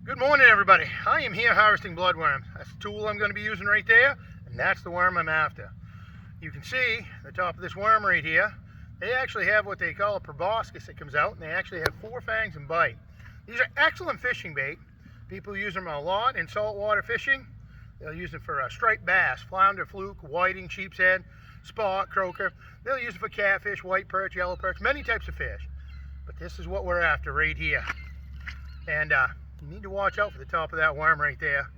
Good morning, everybody. I am here harvesting bloodworms. That's the tool I'm going to be using right there, and that's the worm I'm after. You can see the top of this worm right here. They actually have what they call a proboscis that comes out, and they actually have 4 fangs and bite. These are excellent fishing bait. People use them a lot in saltwater fishing. They'll use them for striped bass, flounder, fluke, whiting, sheep's head, spot, croaker. They'll use it for catfish, white perch, yellow perch, many types of fish. But this is what we're after right here. And you need to watch out for the top of that worm right there.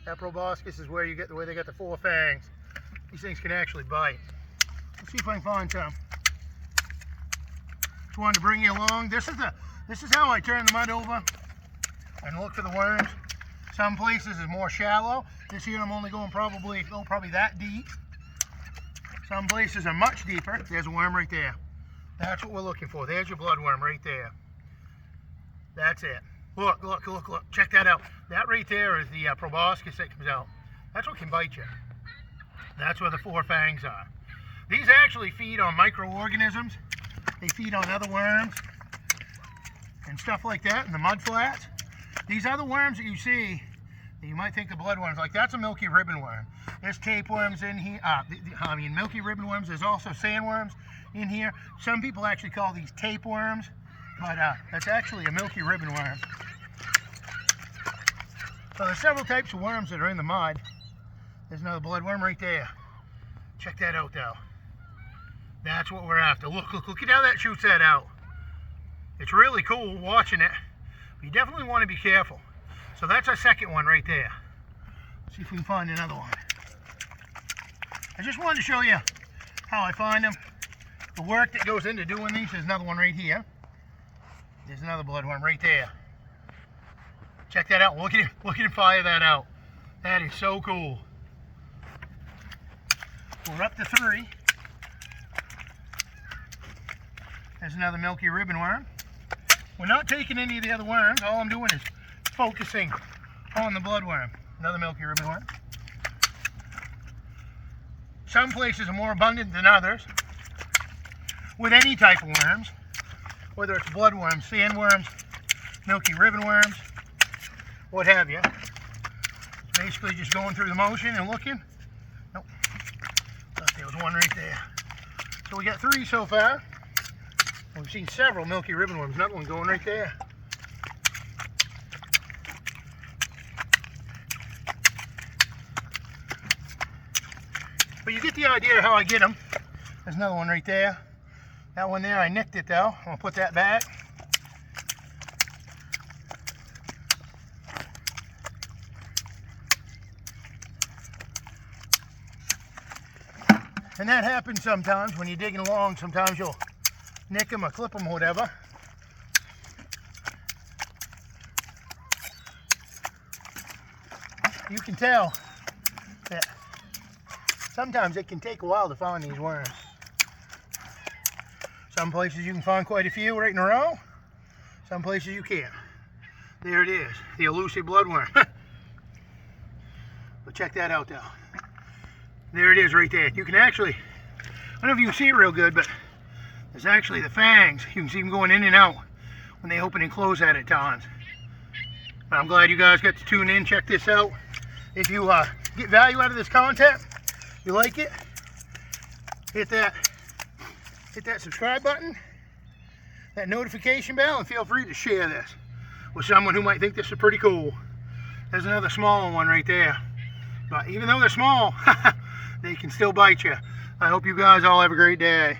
That proboscis is where they got the 4 fangs. These things can actually bite. Let's see if I can find some. Just wanted to bring you along. This is how I turn the mud over and look for the worms. Some places is more shallow. This here I'm only going probably that deep. Some places are much deeper. There's a worm right there. That's what we're looking for. There's your bloodworm right there. That's it. Look, look, look, look. Check that out. That right there is the proboscis that comes out. That's what can bite you. That's where the 4 fangs are. These actually feed on microorganisms. They feed on other worms and stuff like that in the mud flats. These other worms that you see, that you might think are bloodworms, like that's a milky ribbon worm. There's tapeworms in here. Milky ribbon worms. There's also sandworms in here. Some people actually call these tapeworms, but that's actually a milky ribbon worm. So there's several types of worms that are in the mud. There's another bloodworm right there. Check that out though. That's what we're after. Look, look, look at how that shoots that out. It's really cool watching it. But you definitely want to be careful. So that's our second one right there. Let's see if we can find another one. I just wanted to show you how I find them. The work that goes into doing these. There's another one right here. There's another bloodworm right there. Check that out. Look at him fire that out. That is so cool. We're up to 3. There's another milky ribbon worm. We're not taking any of the other worms. All I'm doing is focusing on the bloodworm. Another milky ribbon worm. Some places are more abundant than others with any type of worms, whether it's bloodworms, sandworms, milky ribbon worms, what have you. It's basically just going through the motion and looking. Nope. Thought there was one right there. So we got 3 so far. We've seen several milky ribbon worms. Another one going right there. But you get the idea of how I get them. There's another one right there. That one there, I nicked it though. I'm gonna put that back. And that happens sometimes when you're digging along. Sometimes you'll nick them or clip them or whatever. You can tell that sometimes it can take a while to find these worms. Some places you can find quite a few right in a row. Some places you can't. There it is, the elusive bloodworm. But check that out though. There it is right there. You can actually, I don't know if you can see it real good, but there's actually the fangs. You can see them going in and out when they open and close at times. But I'm glad you guys got to tune in, check this out. If you get value out of this content, you like it, hit that subscribe button, that notification bell, and feel free to share this with someone who might think this is pretty cool. There's another small one right there. But even though they're small, they can still bite you. I hope you guys all have a great day.